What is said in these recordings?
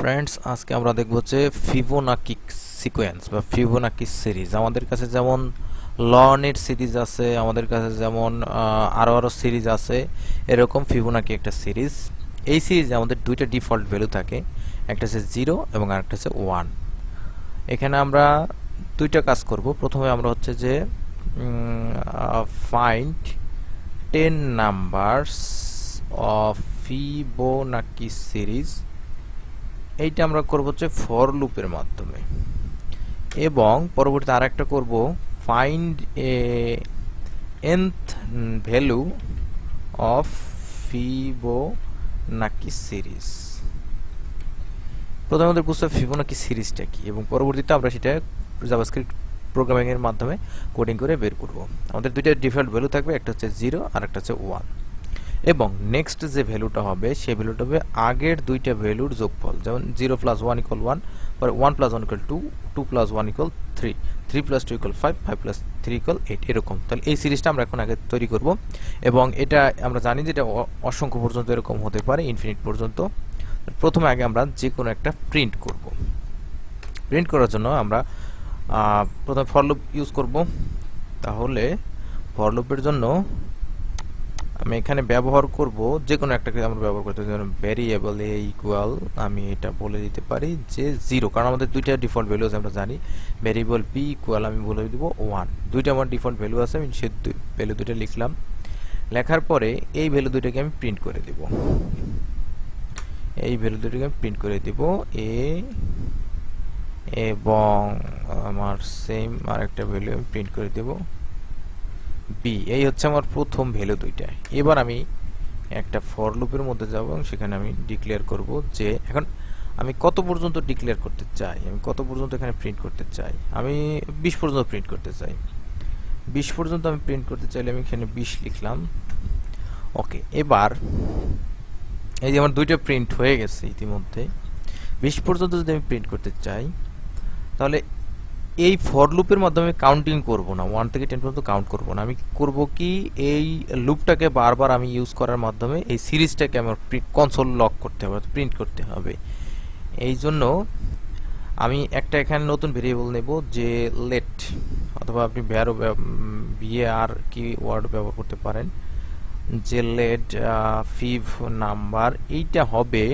Friends, আজকে আমরা দেখব যে ফিবোনাকি সিকোয়েন্স বা ফিবোনাকি সিরিজ। আমাদের কাছে যেমন লনের সিরিজ আছে, আমাদের কাছে যেমন আরো সিরিজ আছে, এরকম ফিবোনাকি একটা সিরিজ। এই সিরিজে আমাদের দুইটা ডিফল্ট ভ্যালু থাকে, একটা হচ্ছে 0 এবং আরেকটা হচ্ছে 1। এখানে আমরা দুইটা কাজ করব। প্রথমে আমরা হচ্ছে যে find 10 numbers of Fibonacci series, এইটা আমরা করব হচ্ছে ফর লুপের মাধ্যমে, এবং পরবর্তীতে আরেকটা করব find a nth value of Fibonacci series. প্রথমে আমাদের বুঝতে হবে ফিবোনাকি সিরিজটা কি, এবং পরবর্তীতে আমরা সেটা জাভাস্ক্রিপ্ট প্রোগ্রামিং এর মাধ্যমে কোডিং করে বের করব। আমাদের দুইটা ডিফল্ট ভ্যালু থাকবে, একটা হচ্ছে 0 আর একটা হচ্ছে 1, এবং নেক্সট যে ভ্যালুটা হবে সেই ভ্যালুটা হবে আগের দুইটা ভ্যালুর যোগফল। যেমন 0 + 1 = 1, পরে 1 + 1 = 2, 2 + 1 = 3, 3 + 2 = 5, 5 + 3 = 8, এরকম। তাহলে এই সিরিজটা আমরা এখন আগে তৈরি করব, এবং এটা আমরা জানি যে এটা অসংখ্য পর্যন্ত এরকম হতে পারে, ইনফিনিট পর্যন্ত। প্রথমে আগে আমরা যে কোনো একটা প্রিন্ট করব। প্রিন্ট করার জন্য আমরা প্রথমে ফর লুপ ইউজ করব। তাহলে ফর লুপের জন্য আমি এখানে ব্যবহার করব যে কোনো একটাকে আমরা ব্যবহার করতে পারি। যেমন ভেরিয়েবল a ইকুয়াল, আমি এটা বলে দিতে পারি যে 0, কারণ আমাদের দুইটা ডিফল্ট ভ্যালু আছে আমরা জানি। ভেরিয়েবল b ইকুয়াল আমি বলে দিব 1, দুইটা আমার ডিফল্ট ভ্যালু আছে, আমি সেই ভ্যালু দুইটা লিখলাম। লেখার পরে এই ভ্যালু দুইটাকে আমি প্রিন্ট করে দেব। এই ভ্যালু দুইটাকে আমি প্রিন্ট করে দেব a, এবং আমার সেম আরেকটা ভ্যালু আমি প্রিন্ট করে দেব b। এই হচ্ছে আমার প্রথম ভ্যালু দুইটা। এবার আমি একটা ফর লুপের মধ্যে যাব এবং সেখানে আমি ডিক্লেয়ার করব যে এখন আমি কত পর্যন্ত ডিক্লেয়ার করতে চাই, আমি কত পর্যন্ত এখানে প্রিন্ট করতে চাই। আমি 20 পর্যন্ত প্রিন্ট করতে চাই। 20 পর্যন্ত আমি প্রিন্ট করতে চাইলে আমি এখানে 20 লিখলাম। ওকে, এবার এই যে আমার দুইটা প্রিন্ট হয়ে গেছে ইতিমধ্যে। 20 পর্যন্ত যদি আমি প্রিন্ট করতে চাই, তাহলে এই ফর লুপের মাধ্যমে কাউন্টিং করব না, 1 থেকে 10 পর্যন্ত কাউন্ট করব না। আমি করব কি, এই লুপটাকে বারবার আমি ইউজ করার মাধ্যমে এই সিরিজটাকে আমার কনসোল লক করতে হবে, প্রিন্ট করতে হবে। এই জন্য আমি একটা এখানে নতুন ভেরিয়েবল নেব যে লেট, অথবা আপনি var কি ওয়ার্ড ব্যবহার করতে পারেন, যে লেট ফিভ নাম্বার। এইটা হবে,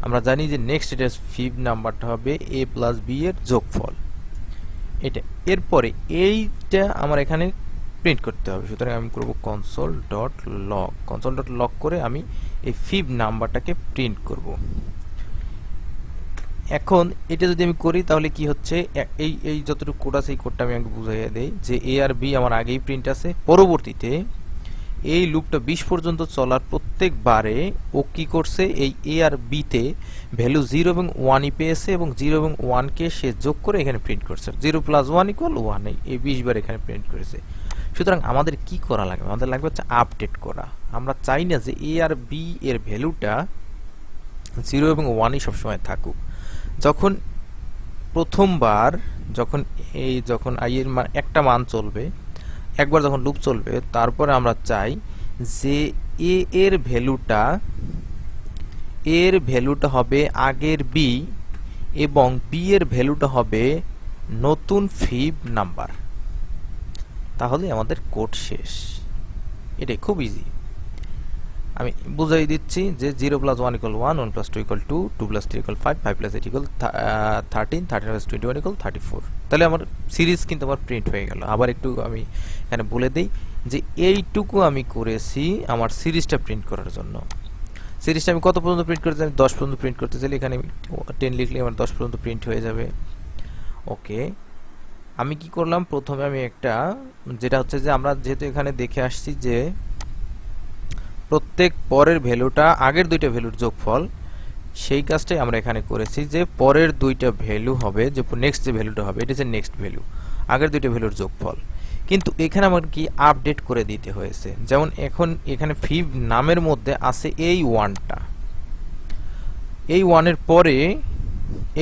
আমরা জানি যে নেক্সট এটা ফিভ নাম্বারটা হবে a + b এর যোগফল, এটা। এরপরে এইটা আমার এখানে প্রিন্ট করতে হবে। সুতরাং আমি করব console.log, console.log করে আমি এই ফিভ নাম্বারটাকে প্রিন্ট করব। এখন এটা যদি আমি করি তাহলে কি হচ্ছে, এই যতটুকু কোড আছে এই কোডটা আমি আগে বুঝাইয়া দেই যে a আর b আমার আগেই প্রিন্ট আছে। পরবর্তীতে এই লুপটা 20 পর্যন্ত চলার প্রত্যেকবারে ও কি করছে, এই a আর b তে ভ্যালু 0 এবং 1 পেয়েছে, এবং 0 এবং 1 কে সে যোগ করে এখানে প্রিন্ট করছে। 0 + 1 = 1, এই 20 বার এখানে প্রিন্ট করেছে। সুতরাং আমাদের কি করা লাগবে, আমাদের লাগবে হচ্ছে আপডেট করা। আমরা চাই না যে a আর b এর ভ্যালুটা 0 এবং 1ই সবসময় থাকুক। যখন প্রথমবার যখন i এর মান একটা মান চলবে, একবার যখন লুপ চলবে, তারপরে আমরা চাই যে a এর ভ্যালুটা হবে আগের b, এবং b এর ভ্যালুটা হবে নতুন ফিভ নাম্বার। তাহলে আমাদের কোড শেষ। এটাই খুব ইজি। আমি বুঝাই দিচ্ছি যে 0 + 1 = 1, 1 + 2 = 2, 2 + 3 = 5, 5 + 8 = 13, 13 + 21 = 34। তাহলে আমার সিরিজ কিন্তু আমার প্রিন্ট হয়ে গেল। আবার একটু আমি এখানে বলে দেই যে এইটুকু আমি করেছি আমার সিরিজটা প্রিন্ট করার জন্য। সিরিজটা আমি কত পর্যন্ত প্রিন্ট করতে চাই, 10 পর্যন্ত প্রিন্ট করতে চাইলে এখানে 10 লিখলে আমার 10 পর্যন্ত প্রিন্ট হয়ে যাবে। ওকে, আমি কি করলাম, প্রথমে আমি একটা, যেটা হচ্ছে যে আমরা যেহেতু এখানে দেখে আসছি যে প্রত্যেক পরের ভ্যালুটা আগের দুইটা ভ্যালুর যোগফল, সেই কাজটাই আমরা এখানে করেছি যে পরের দুইটা ভ্যালু হবে, যে নেক্সট যে ভ্যালুটা হবে এটা হচ্ছে নেক্সট ভ্যালু, আগের দুইটা ভ্যালুর যোগফল। কিন্তু এখানে আমার কি আপডেট করে দিতে হয়েছে। যেমন এখন এখানে ফিভ নামের মধ্যে আছে এই 1টা, এই 1 এর পরে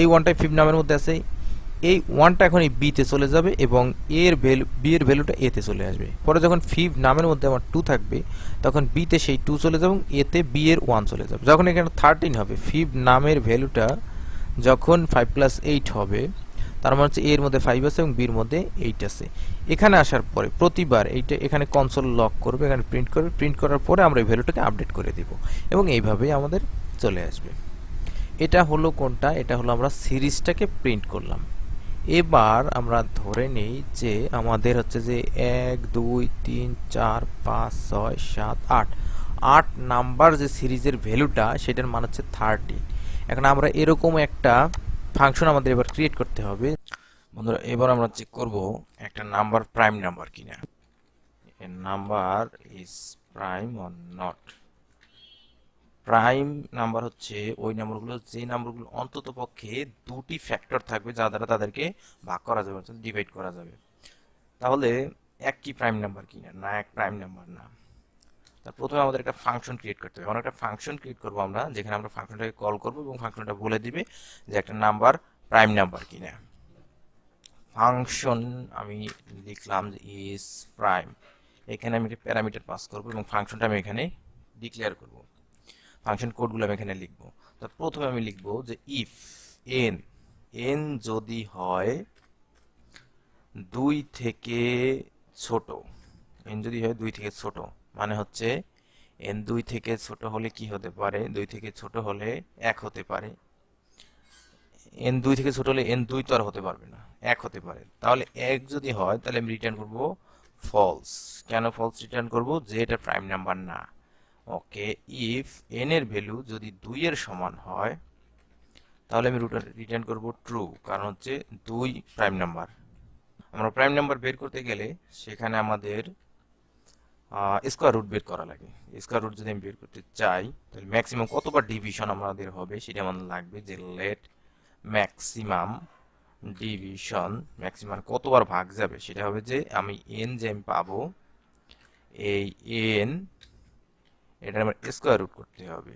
এই 1টা ফিভ নামের মধ্যে আছে, এই 1টা এখন এই b তে চলে যাবে, এবং b এর ভ্যালুটা a তে চলে আসবে। পরে যখন ফিভ নামের মধ্যে আমার 2 থাকবে, তখন b তে সেই 2 চলে যাবে এবং a তে b এর 1 চলে যাবে। যখন এখানে 13 হবে, ফিভ নামের ভ্যালুটা যখন 5 প্লাস 8 হবে, তার মানে হচ্ছে এর মধ্যে 5 আছে এবং বির মধ্যে 8 আছে। এখানে আসার পরে প্রতিবার এইটা এখানে কনসোল লক করবে, এখানে প্রিন্ট করবে, প্রিন্ট করার পরে আমরা এই ভ্যালুটাকে আপডেট করে দিব এবং এইভাবেই আমাদের চলে আসবে। এটা হলো কোনটা? এটা হলো আমরা সিরিজটাকে প্রিন্ট করলাম। এবার আমরা ধরে নেই যে আমাদের হচ্ছে যে 1 2 3 4 5 6 7 8 8 নাম্বার যে সিরিজের ভ্যালুটা সেটার মান হচ্ছে 30। এখন আমরা এরকম একটা ফাংশন আমাদের এবার ক্রিয়েট করতে হবে। বন্ধুরা, এবার আমরা চেক করব একটা নাম্বার প্রাইম নাম্বার কিনা। A number is prime or not. Prime number হচ্ছে ওই নাম্বারগুলো যে নাম্বারগুলো অন্তত পক্ষে দুটি ফ্যাক্টর থাকবে যা দ্বারা তাদেরকে ভাগ করা যাবে, অর্থাৎ ডিভাইড করা যাবে। তাহলে এক কি প্রাইম নাম্বার কিনা? না, এক প্রাইম নাম্বার না। তার প্রথমে আমাদের একটা ফাংশন ক্রিয়েট করতে হবে। আমরা একটা ফাংশন ক্রিয়েট করবো আমরা, যেখানে আমরা ফাংশনটাকে কল করবো এবং ফাংশনটা বলে দিবে যে একটা নাম্বার প্রাইম নাম্বার কিনা। ফাংশন আমি লিখলাম যে ইজ প্রাইম। এখানে আমি একটা প্যারামিটার পাস করবো এবং ফাংশনটা আমি এখানে ডিক্লেয়ার করব। ফাংশন কোডগুলো আমি এখানে লিখবো। তো প্রথমে আমি লিখবো যে ইফ এন, এন যদি হয় 2 থেকে ছোট, এন যদি হয় 2 থেকে ছোট, মানে হচ্ছে এন 2 থেকে ছোট হলে কি হতে পারে? 2 থেকে ছোট হলে 1 হতে পারে। এন 2 থেকে ছোট হলে এন 2 তো আর হতে পারবে না, 1 হতে পারে। তাহলে 1 যদি হয় তাহলে আমি রিটার্ন করব ফলস। কেন ফলস রিটার্ন করব? যে এটা প্রাইম নাম্বার না। ওকে, ইফ এন এর ভ্যালু যদি 2 এর সমান হয় তাহলে আমি রিটার্ন করব ট্রু, কারণ হচ্ছে 2 প্রাইম নাম্বার। আমরা প্রাইম নাম্বার বের করতে গেলে সেখানে আমাদের স্কোয়ার রুট বের করা লাগে। স্কোয়ার রুট যদি আমি বের করতে চাই তাহলে ম্যাক্সিমাম কতবার ডিভিশন আমাদের হবে সেটা আমাদের লাগবে, যে লেট ম্যাক্সিমাম ডিভিশন, ম্যাক্সিমাম কতবার ভাগ যাবে সেটা হবে যে আমি এন যে আমি পাবো এই এন, এটা আমার স্কোয়ার রুট করতে হবে।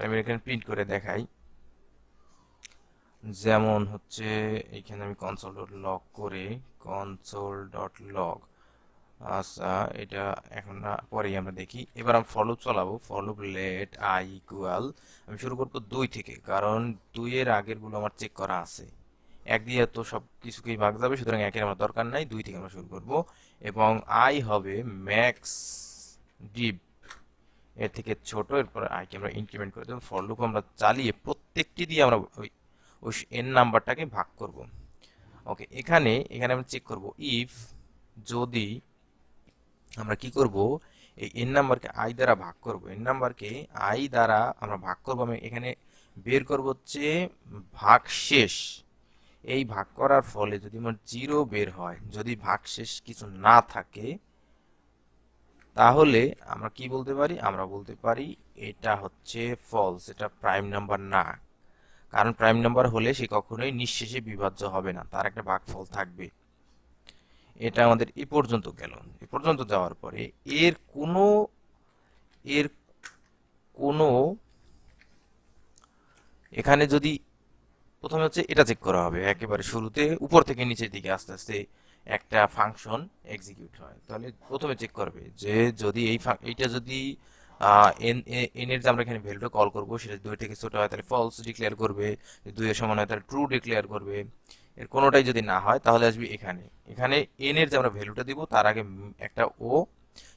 আমি এখানে প্রিন্ট করে দেখাই। যেমন হচ্ছে এখানে আমি কনসোল ডট লগ করে কনসোল ডট লগ, আচ্ছা এটা এখন না, পরেই আমরা দেখি। এবার আমি ফর লুপ চালাবো। For loop let I equal, আমি শুরু করবো 2 থেকে, কারণ 2 এর আগের গুলো আমার চেক করা আছে। 1 দিয়ে তো সব কিছুকেই ভাগ যাবে, সুতরাং 1 এর আমার দরকার নাই, 2 থেকে আমরা শুরু করব। এবং আই হবে ম্যাক্স ডিপ, এর থেকে ছোট। এরপর আইকে আমরা ইনক্রিমেন্ট করে দেবো। ফর লুপ আমরা চালিয়ে প্রত্যেকটি দিয়ে আমরা ওই ওই এন নাম্বারটাকে ভাগ করব। ওকে, এখানে এখানে আমরা চেক করব ইফ, যদি আমরা কি করব, এই এন নাম্বারকে আই দ্বারা ভাগ করব, এন নাম্বারকে আই দ্বারা আমরা ভাগ করব। আমি এখানে বের করব হচ্ছে ভাগশেষ। এই ভাগ করার ফলে যদি আমার 0 বের হয়, যদি ভাগশেষ কিছু না থাকে, তাহলে আমরা কি বলতে পারি? আমরা বলতে পারি এটা হচ্ছে ফলস, এটা প্রাইম নাম্বার না। কারণ প্রাইম নাম্বার হলে সে কখনোই নিঃশেষে বিভাজ্য হবে না, তার একটা ভাগফল থাকবে। এটা আমাদের এ পর্যন্ত গেল। এ পর্যন্ত যাওয়ার পরে এর কোনো এর কোনো এখানে যদি প্রথমে হচ্ছে এটা চেক করা হবে, একেবারে শুরুতে উপর থেকে নিচের দিকে আস্তে আস্তে একটা ফাংশন এক্সিকিউট হয়। তাহলে প্রথমে চেক করবে যে যদি এইটা যদি এন এর যে আমরা এখানে ভ্যালুটা কল করব সেটা 2 থেকে ছোট হয় তাহলে ফলস ডিক্লেয়ার করবে, 2 এর সমান হয় তাহলে ট্রু ডিক্লেয়ার করবে। এর কোনোটাই যদি না হয় তাহলে আসবে এখানে, এখানে এন এর যে আমরা ভ্যালুটা দিব তার আগে একটা ও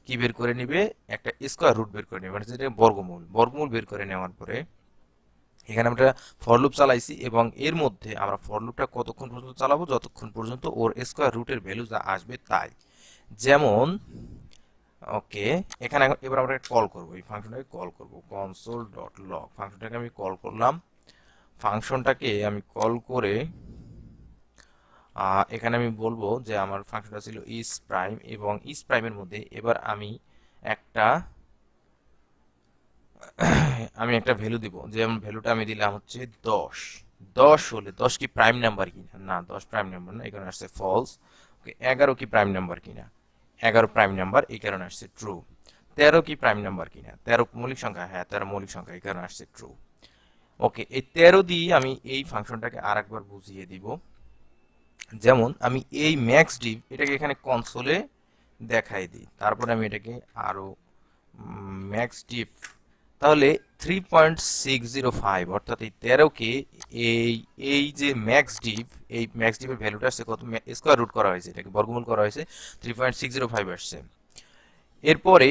কি বের করে নিবে, একটা স্কোয়ার রুট বের করে নেবে, মানে যেটা বর্গমূল। বর্গমূল বের করে নেওয়ার পরে এখানে আমরা ফর লুপ চালাইছি এবং এর মধ্যে আমরা ফর লুপটা কতক্ষণ পর্যন্ত চালাবো? যতক্ষণ পর্যন্ত ওর স্কোয়ার রুটের ভ্যালু যা আসবে তাই। যেমন ওকে, এখানে এবার আমরা কল করব, এই ফাংশনটাকে কল করব কনসোল ডট লগ। ফাংশনটাকে আমি কল করলাম। ফাংশনটাকে আমি কল করে এখানে আমি বলবো যে আমার ফাংশনটা ছিল ইজ প্রাইম, এবং ইজ প্রাইমের মধ্যে এবার আমি একটা ভ্যালু দিব। যেমন ভ্যালুটা আমি দিলাম হচ্ছে 10। 10 হলে 10 কি প্রাইম নাম্বার কিনা? না, 10 প্রাইম নাম্বার না, এই কারণে আসছে ফলস। ওকে, 11 কি প্রাইম নাম্বার কিনা? 11 প্রাইম নাম্বার, এই কারণে আসছে ট্রু। 13 কি প্রাইম নাম্বার কিনা? 13 মৌলিক সংখ্যা, হ্যাঁ 13 মৌলিক সংখ্যা, এই কারণে আসছে ট্রু। ওকে, এই 13 দিয়ে আমি এই ফাংশনটাকে আরেকবার বুঝিয়ে দিব। যেমন আমি এই ম্যাক্স ডিভ এটাকে এখানে কনসোলে দেখাই দিই, তারপরে আমি এটাকে আরো ম্যাক্স ডিভ, তাহলে 3.605, অর্থাৎ এই 13 কে এই এই যে ম্যাক্স ডিভ, এই ম্যাক্স ডিভের ভ্যালুটা আসছে কত, স্কোয়ার রুট করা হয়েছে, এটাকে বর্গমূল করা হয়েছে 3.605 আসছে। এরপরে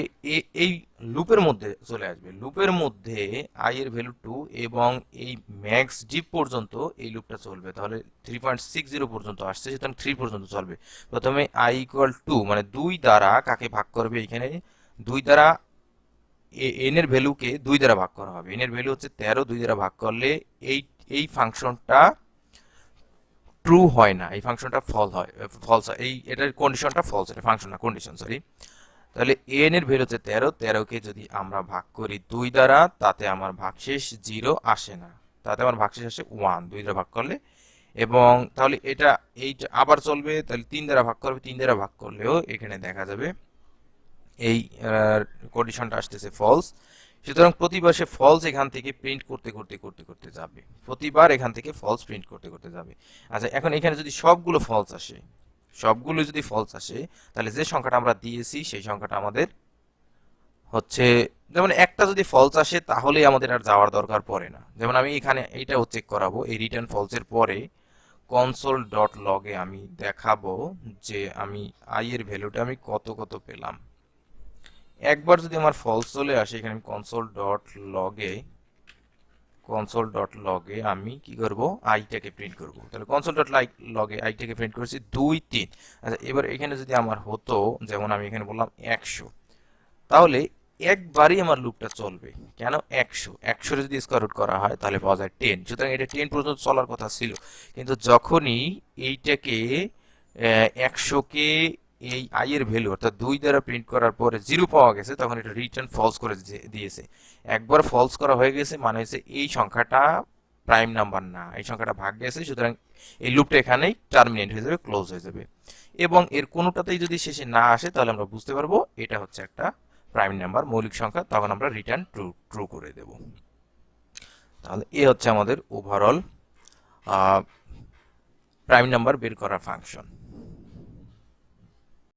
এই লুপের মধ্যে চলে আসবে, লুপের মধ্যে আই এর ভ্যালু 2 এবং এই ম্যাক্স ডিপ পর্যন্ত এই লুপটা চলবে, তাহলে 3.60 পর্যন্ত আসছে, সুতরাং 3 পর্যন্ত চলবে। প্রথমে আই ইকুয়াল 2 মানে 2 দ্বারা কাকে ভাগ করবে, এখানে 2 দ্বারা এন এর ভ্যালুকে 2 দ্বারা ভাগ করা হবে, এন এর ভ্যালু হচ্ছে 13, 2 দ্বারা ভাগ করলে এই এই ফাংশনটা ট্রু হয় না, এই ফাংশনটা ফলস হয়, এই এটার কন্ডিশনটা ফলস, এটা ফাংশন না কন্ডিশন, সরি। তাহলে এন এর ভ্যালু হচ্ছে 13, 13কে যদি আমরা ভাগ করি 2 দ্বারা, তাতে আমার ভাগশেষ 0 আসে না, তাতে আমার ভাগশেষ আসে 1, 2 দ্বারা ভাগ করলে। এবং তাহলে এটা এইটা আবার চলবে, তাহলে 3 দ্বারা ভাগ করবে, 3 দ্বারা ভাগ করলেও এখানে দেখা যাবে এই কন্ডিশনটা আসতেছে ফলস। সুতরাং প্রতিবার সে ফলস এখান থেকে প্রিন্ট করতে করতে করতে করতে যাবে, প্রতিবার এখান থেকে ফলস প্রিন্ট করতে করতে যাবে। আচ্ছা, এখন এখানে যদি সবগুলো ফলস আসে, সবগুলো যদি ফলস আসে, তাহলে যে সংখ্যাটা আমরা দিয়েছি সেই সংখ্যাটা আমাদের হচ্ছে, যেমন একটা যদি ফলস আসে তাহলে আমাদের আর যাওয়ার দরকার পড়ে না। যেমন আমি এখানে এইটাও চেক করাবো, এই রিটার্ন ফলসের পরে কনসোল ডট লগে আমি দেখাবো যে আমি আই এর ভ্যালুটা আমি কত কত পেলাম। একবার যদি আমার ফলস চলে আসে, এখানে আমি কনসোল ডট লগে আমি কি করব, আইটাকে প্রিন্ট করব। তাহলে কনসোল ডট লগে আইটাকে প্রিন্ট করেছি 2, 3। আচ্ছা, এবার এখানে যদি আমার হতো, যেমন আমি এখানে বললাম 100, তাহলে একবারই আমার লুপটা চলবে। কেন? 100 যদি স্কোয়ার রুট করা হয় তাহলে পাওয়া যায় 10, সুতরাং এটা 10 পর্যন্ত চলার কথা ছিল। কিন্তু যখনই এইটাকে 100কে এই আই এর ভ্যালু অর্থাৎ 2 দ্বারা প্রিন্ট করার পরে 0 পাওয়া গেছে, তখন এটা রিটার্ন ফলস করে দিয়েছে। একবার ফলস করা হয়ে গেছে মানে হচ্ছে এই সংখ্যাটা প্রাইম নাম্বার না, এই সংখ্যাটা ভাগ গেছে, সুতরাং এই লুপটা এখানেই টার্মিনেট হয়ে যাবে, ক্লোজ হয়ে যাবে। এবং এর কোনোটাতেই যদি শেষে না আসে তাহলে আমরা বুঝতে পারবো এটা হচ্ছে একটা প্রাইম নাম্বার, মৌলিক সংখ্যা, তখন আমরা রিটার্ন ট্রু ট্রু করে দেব। তাহলে এ হচ্ছে আমাদের ওভারঅল প্রাইম নাম্বার বের করার ফাংশন।